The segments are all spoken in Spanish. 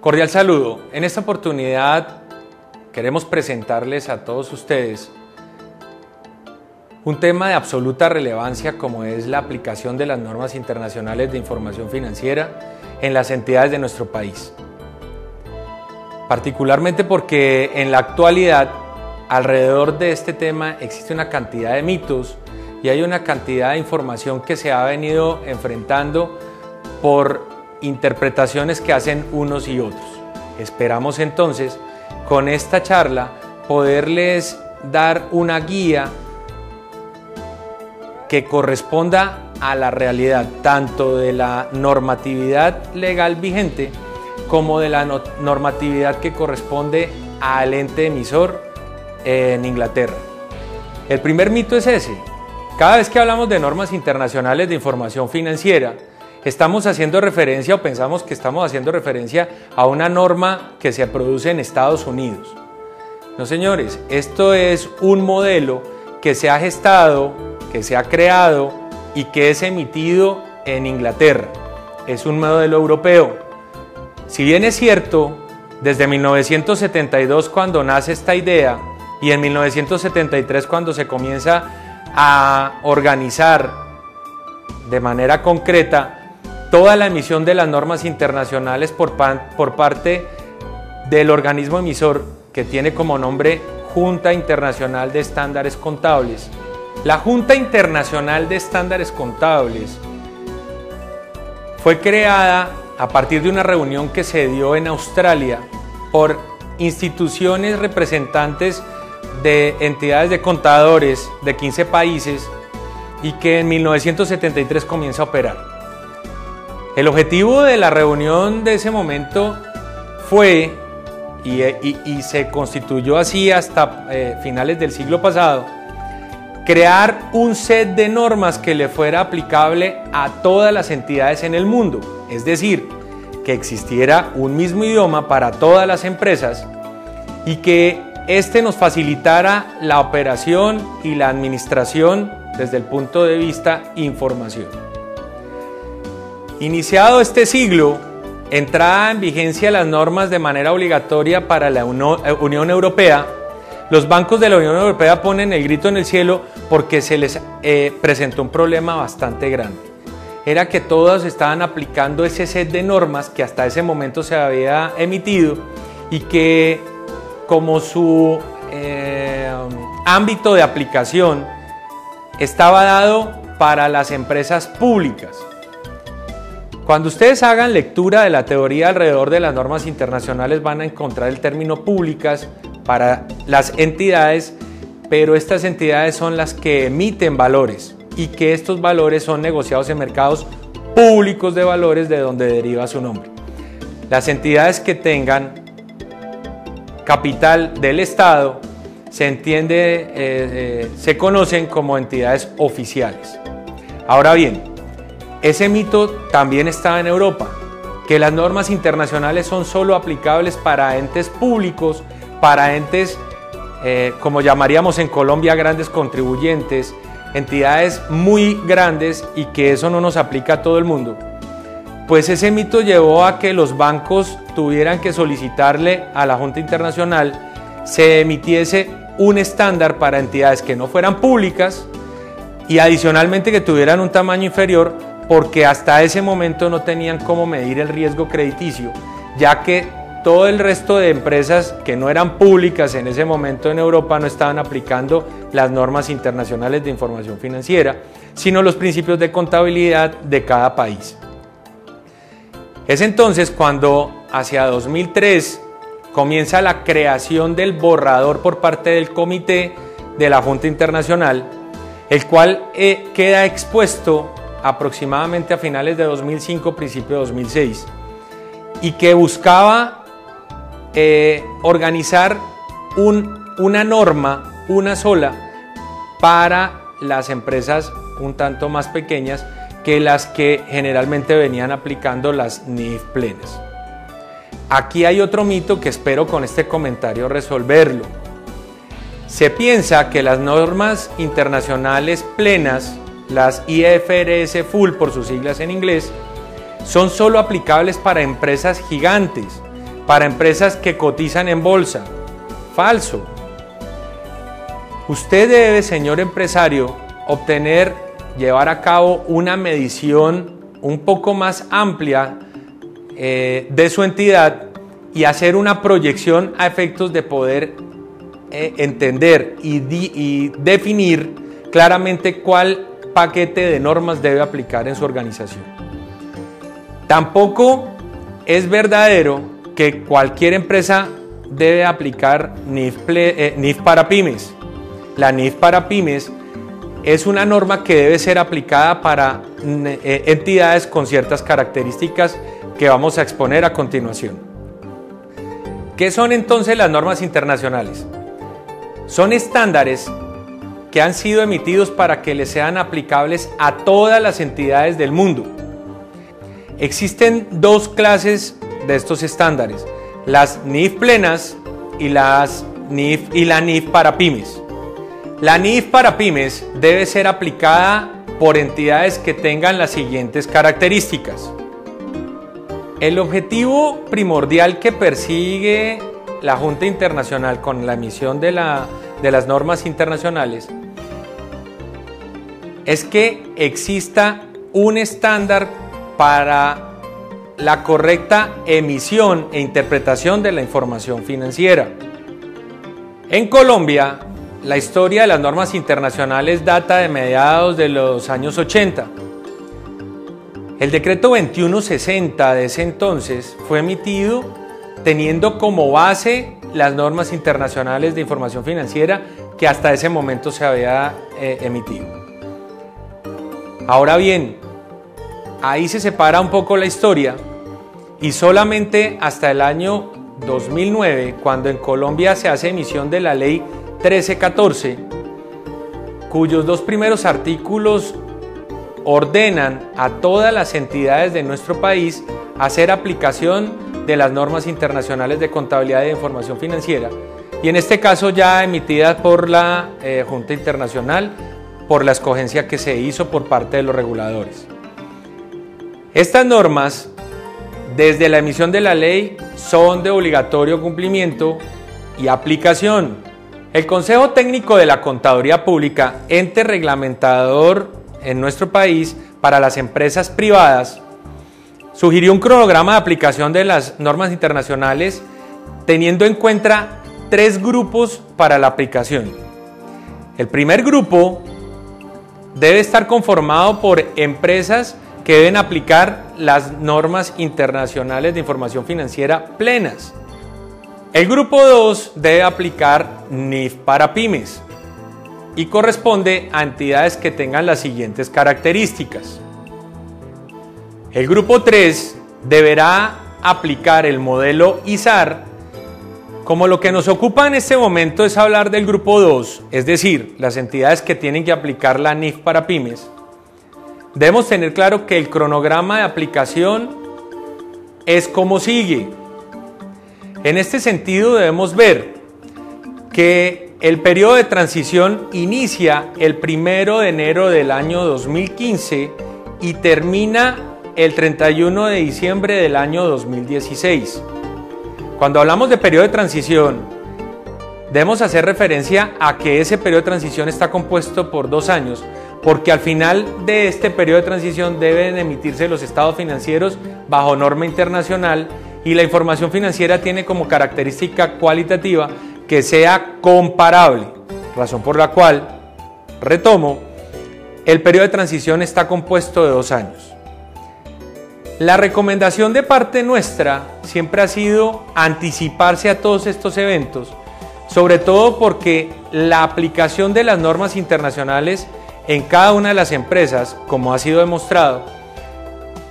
Cordial saludo. En esta oportunidad queremos presentarles a todos ustedes un tema de absoluta relevancia como es la aplicación de las normas internacionales de información financiera en las entidades de nuestro país. Particularmente porque en la actualidad alrededor de este tema existe una cantidad de mitos y hay una cantidad de información que se ha venido enfrentando por interpretaciones que hacen unos y otros. Esperamos entonces con esta charla poderles dar una guía que corresponda a la realidad tanto de la normatividad legal vigente como de la normatividad que corresponde al ente emisor en Inglaterra. El primer mito es ese. Cada vez que hablamos de normas internacionales de información financiera, estamos haciendo referencia o pensamos que estamos haciendo referencia a una norma que se produce en Estados Unidos. No, señores, esto es un modelo que se ha gestado, que se ha creado y que es emitido en Inglaterra. Es un modelo europeo. Si bien es cierto, desde 1972 cuando nace esta idea y en 1973 cuando se comienza a organizar de manera concreta toda la emisión de las normas internacionales por parte del organismo emisor que tiene como nombre Junta Internacional de Estándares Contables. La Junta Internacional de Estándares Contables fue creada a partir de una reunión que se dio en Australia por instituciones representantes de entidades de contadores de 15 países y que en 1973 comienza a operar. El objetivo de la reunión de ese momento fue, y se constituyó así hasta finales del siglo pasado, crear un set de normas que le fuera aplicable a todas las entidades en el mundo, es decir, que existiera un mismo idioma para todas las empresas y que este nos facilitara la operación y la administración desde el punto de vista información. Iniciado este siglo, entrada en vigencia las normas de manera obligatoria para la Unión Europea, los bancos de la Unión Europea ponen el grito en el cielo porque se les presentó un problema bastante grande. Era que todos estaban aplicando ese set de normas que hasta ese momento se había emitido y que como su ámbito de aplicación estaba dado para las empresas públicas. Cuando ustedes hagan lectura de la teoría alrededor de las normas internacionales van a encontrar el término públicas para las entidades, pero estas entidades son las que emiten valores y que estos valores son negociados en mercados públicos de valores de donde deriva su nombre. Las entidades que tengan capital del Estado se conocen como entidades oficiales. Ahora bien, ese mito también está en Europa, que las normas internacionales son solo aplicables para entes públicos, para entes, como llamaríamos en Colombia, grandes contribuyentes, entidades muy grandes y que eso no nos aplica a todo el mundo. Pues ese mito llevó a que los bancos tuvieran que solicitarle a la Junta Internacional se emitiese un estándar para entidades que no fueran públicas y adicionalmente que tuvieran un tamaño inferior porque hasta ese momento no tenían cómo medir el riesgo crediticio, ya que todo el resto de empresas que no eran públicas en ese momento en Europa no estaban aplicando las normas internacionales de información financiera, sino los principios de contabilidad de cada país. Es entonces cuando hacia 2003 comienza la creación del borrador por parte del comité de la Junta Internacional, el cual queda expuesto aproximadamente a finales de 2005, principio de 2006, y que buscaba organizar una norma, una sola, para las empresas un tanto más pequeñas que las que generalmente venían aplicando las NIF plenas. Aquí hay otro mito que espero con este comentario resolverlo. Se piensa que las normas internacionales plenas, las IFRS Full por sus siglas en inglés, son solo aplicables para empresas gigantes, para empresas que cotizan en bolsa. Falso. Usted debe, señor empresario, llevar a cabo una medición un poco más amplia de su entidad y hacer una proyección a efectos de poder entender y definir claramente cuál paquete de normas debe aplicar en su organización. Tampoco es verdadero que cualquier empresa debe aplicar NIF para pymes. La NIF para pymes es una norma que debe ser aplicada para entidades con ciertas características que vamos a exponer a continuación. ¿Qué son entonces las normas internacionales? Son estándares que han sido emitidos para que les sean aplicables a todas las entidades del mundo. Existen dos clases de estos estándares, las NIF plenas y la NIF para pymes. La NIF para pymes debe ser aplicada por entidades que tengan las siguientes características. El objetivo primordial que persigue la Junta Internacional con la emisión de las normas internacionales es que exista un estándar para la correcta emisión e interpretación de la información financiera. En Colombia, la historia de las normas internacionales data de mediados de los años 80. El decreto 2160 de ese entonces fue emitido teniendo como base las normas internacionales de información financiera que hasta ese momento se había emitido. Ahora bien, ahí se separa un poco la historia y solamente hasta el año 2009, cuando en Colombia se hace emisión de la ley 1314, cuyos dos primeros artículos ordenan a todas las entidades de nuestro país hacer aplicación de las normas internacionales de contabilidad e información financiera, y en este caso ya emitidas por la Junta Internacional por la escogencia que se hizo por parte de los reguladores. Estas normas, desde la emisión de la ley, son de obligatorio cumplimiento y aplicación. El Consejo Técnico de la Contaduría Pública, ente reglamentador en nuestro país para las empresas privadas, sugirió un cronograma de aplicación de las normas internacionales teniendo en cuenta 3 grupos para la aplicación. El primer grupo debe estar conformado por empresas que deben aplicar las normas internacionales de información financiera plenas. El grupo 2 debe aplicar NIF para pymes y corresponde a entidades que tengan las siguientes características. El grupo 3 deberá aplicar el modelo ISAR. Como lo que nos ocupa en este momento es hablar del grupo 2, es decir, las entidades que tienen que aplicar la NIF para pymes, debemos tener claro que el cronograma de aplicación es como sigue. En este sentido debemos ver que el periodo de transición inicia el 1 de enero del año 2015 y termina el 31 de diciembre del año 2016. Cuando hablamos de periodo de transición, debemos hacer referencia a que ese periodo de transición está compuesto por 2 años, porque al final de este periodo de transición deben emitirse los estados financieros bajo norma internacional y la información financiera tiene como característica cualitativa que sea comparable, razón por la cual, retomo, el periodo de transición está compuesto de 2 años. La recomendación de parte nuestra siempre ha sido anticiparse a todos estos eventos, sobre todo porque la aplicación de las normas internacionales en cada una de las empresas, como ha sido demostrado,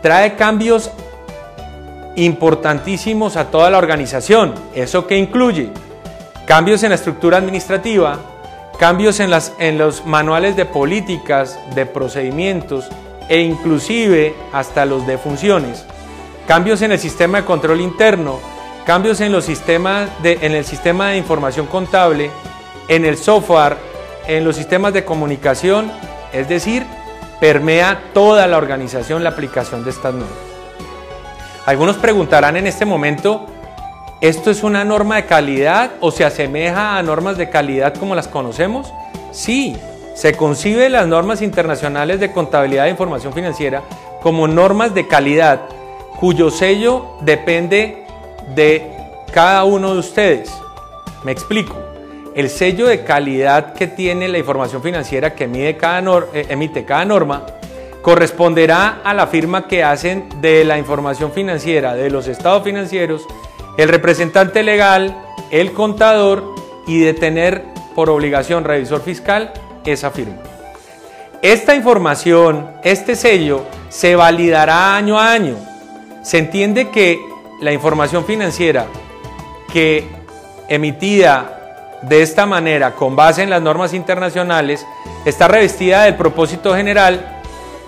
trae cambios importantísimos a toda la organización. ¿Eso qué incluye? Cambios en la estructura administrativa, cambios en los manuales de políticas, de procedimientos e inclusive hasta los de funciones, cambios en el sistema de control interno, cambios en el sistema de información contable, en el software, en los sistemas de comunicación, es decir, permea toda la organización la aplicación de estas normas. Algunos preguntarán en este momento ¿Esto es una norma de calidad o se asemeja a normas de calidad como las conocemos? Sí, se concibe las normas internacionales de contabilidad e información financiera como normas de calidad cuyo sello depende de cada uno de ustedes. Me explico. El sello de calidad que tiene la información financiera que emite cada norma corresponderá a la firma que hacen de la información financiera, de los estados financieros, el representante legal, el contador y de tener por obligación revisor fiscal esa firma. Esta información, este sello, se validará año a año. Se entiende que la información financiera que emitida de esta manera, con base en las normas internacionales, está revestida del propósito general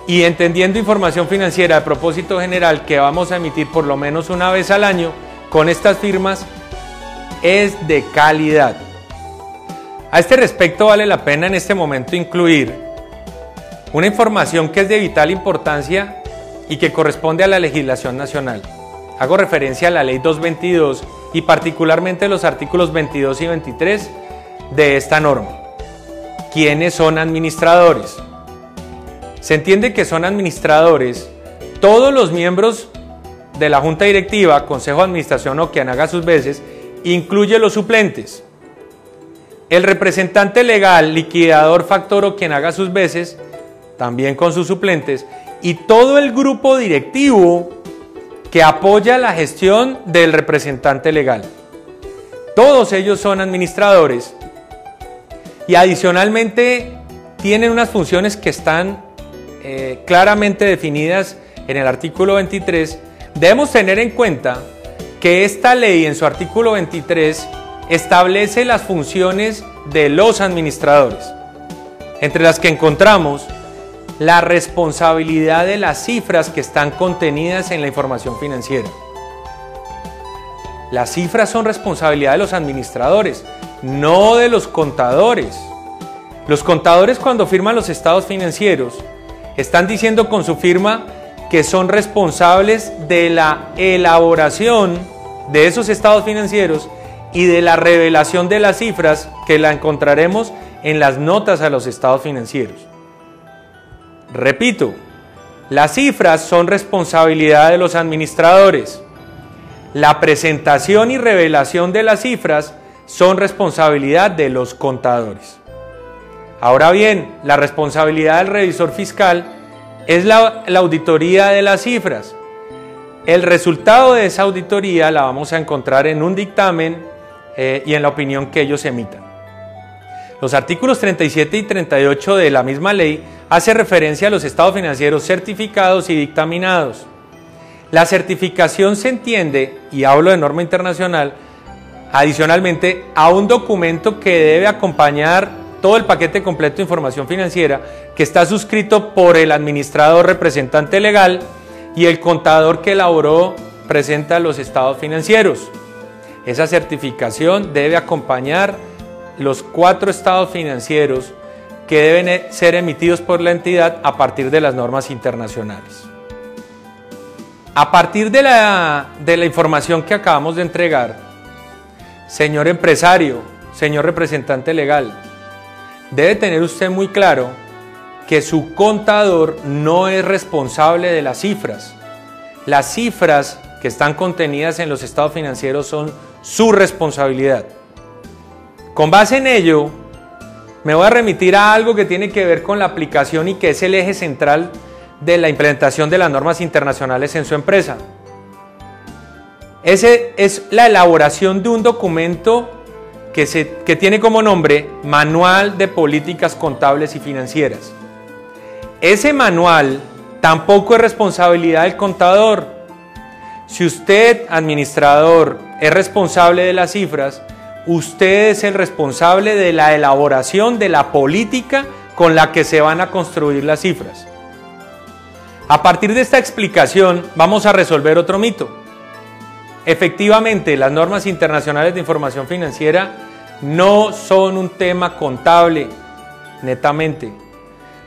y entendiendo información financiera de propósito general que vamos a emitir por lo menos una vez al año con estas firmas, es de calidad. A este respecto vale la pena en este momento incluir una información que es de vital importancia y que corresponde a la legislación nacional. Hago referencia a la Ley 222 y particularmente los artículos 22 y 23 de esta norma. ¿Quiénes son administradores? Se entiende que son administradores todos los miembros de la Junta Directiva, Consejo de Administración o quien haga sus veces, incluye los suplentes. El representante legal, liquidador, factor o quien haga sus veces, también con sus suplentes, y todo el grupo directivo que apoya la gestión del representante legal. Todos ellos son administradores y adicionalmente tienen unas funciones que están claramente definidas en el artículo 23. Debemos tener en cuenta que esta ley en su artículo 23 establece las funciones de los administradores, entre las que encontramos la responsabilidad de las cifras que están contenidas en la información financiera. Las cifras son responsabilidad de los administradores, no de los contadores. Los contadores, cuando firman los estados financieros, están diciendo con su firma que son responsables de la elaboración de esos estados financieros y de la revelación de las cifras que la encontraremos en las notas a los estados financieros. Repito, las cifras son responsabilidad de los administradores. La presentación y revelación de las cifras son responsabilidad de los contadores. Ahora bien, la responsabilidad del revisor fiscal es la auditoría de las cifras. El resultado de esa auditoría la vamos a encontrar en un dictamen y en la opinión que ellos emitan. Los artículos 37 y 38 de la misma ley hace referencia a los estados financieros certificados y dictaminados. La certificación se entiende, y hablo de norma internacional, adicionalmente a un documento que debe acompañar todo el paquete completo de información financiera que está suscrito por el administrador representante legal y el contador que elaboró presenta los estados financieros. Esa certificación debe acompañar los 4 estados financieros que deben ser emitidos por la entidad a partir de las normas internacionales. A partir de la información que acabamos de entregar, señor empresario, señor representante legal, debe tener usted muy claro que su contador no es responsable de las cifras. Las cifras que están contenidas en los estados financieros son su responsabilidad. Con base en ello, me voy a remitir a algo que tiene que ver con la aplicación y que es el eje central de la implementación de las normas internacionales en su empresa. Ese es la elaboración de un documento que tiene como nombre Manual de Políticas Contables y Financieras. Ese manual tampoco es responsabilidad del contador. Si usted, administrador, es responsable de las cifras, usted es el responsable de la elaboración de la política con la que se van a construir las cifras. A partir de esta explicación vamos a resolver otro mito. Efectivamente, las normas internacionales de información financiera no son un tema contable, netamente.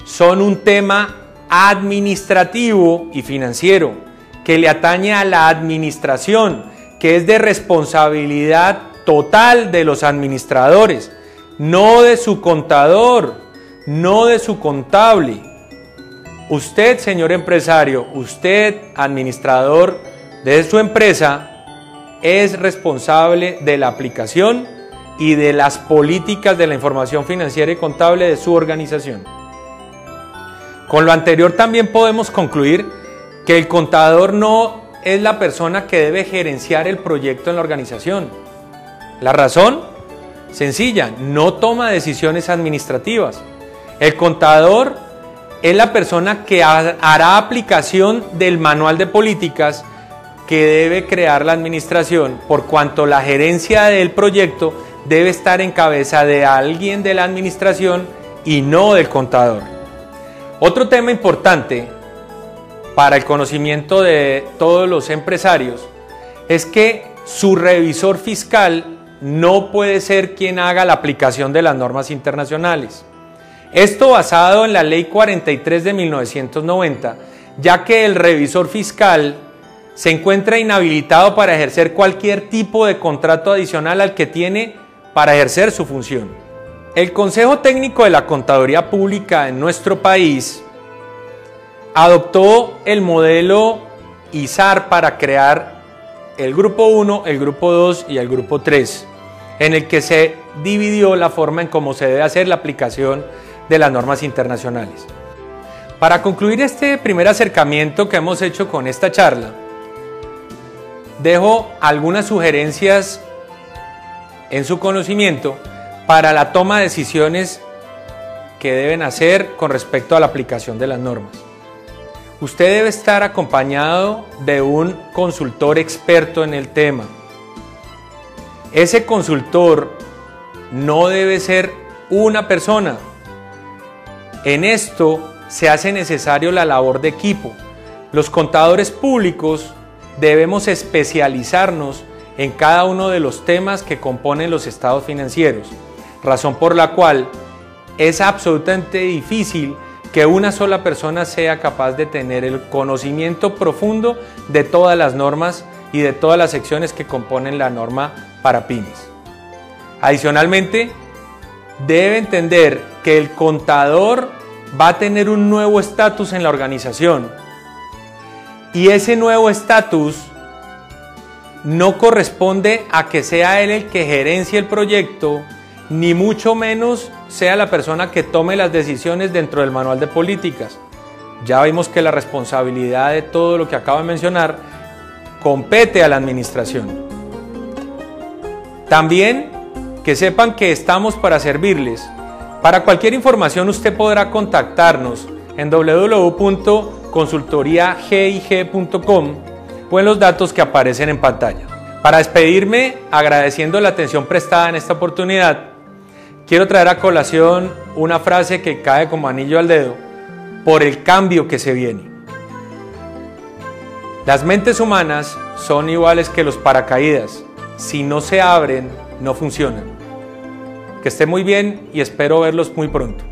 Son un tema administrativo y financiero que le atañe a la administración, que es de responsabilidad total de los administradores, no de su contador, no de su contable. Usted, señor empresario, usted, administrador de su empresa, es responsable de la aplicación y de las políticas de la información financiera y contable de su organización. Con lo anterior también podemos concluir que el contador no es la persona que debe gerenciar el proyecto en la organización. La razón, sencilla, no toma decisiones administrativas. El contador es la persona que hará aplicación del manual de políticas que debe crear la administración, por cuanto la gerencia del proyecto debe estar en cabeza de alguien de la administración y no del contador. Otro tema importante para el conocimiento de todos los empresarios es que su revisor fiscal no puede ser quien haga la aplicación de las normas internacionales. Esto basado en la Ley 43 de 1990, ya que el revisor fiscal se encuentra inhabilitado para ejercer cualquier tipo de contrato adicional al que tiene para ejercer su función. El Consejo Técnico de la Contaduría Pública en nuestro país adoptó el modelo ISAR para crear el Grupo 1, el Grupo 2 y el Grupo 3, en el que se dividió la forma en cómo se debe hacer la aplicación de las normas internacionales. Para concluir este primer acercamiento que hemos hecho con esta charla, dejo algunas sugerencias en su conocimiento para la toma de decisiones que deben hacer con respecto a la aplicación de las normas. Usted debe estar acompañado de un consultor experto en el tema. Ese consultor no debe ser una persona. En esto se hace necesario la labor de equipo. Los contadores públicos debemos especializarnos en cada uno de los temas que componen los estados financieros, razón por la cual es absolutamente difícil que una sola persona sea capaz de tener el conocimiento profundo de todas las normas y de todas las secciones que componen la norma para pymes. Adicionalmente, debe entender que el contador va a tener un nuevo estatus en la organización y ese nuevo estatus no corresponde a que sea él el que gerencie el proyecto, ni mucho menos sea la persona que tome las decisiones dentro del manual de políticas. Ya vimos que la responsabilidad de todo lo que acabo de mencionar compete a la administración. También que sepan que estamos para servirles. Para cualquier información usted podrá contactarnos en www.consultoriagig.com o en los datos que aparecen en pantalla. Para despedirme, agradeciendo la atención prestada en esta oportunidad, quiero traer a colación una frase que cae como anillo al dedo por el cambio que se viene. Las mentes humanas son iguales que los paracaídas. Si no se abren, no funcionan. Que esté muy bien y espero verlos muy pronto.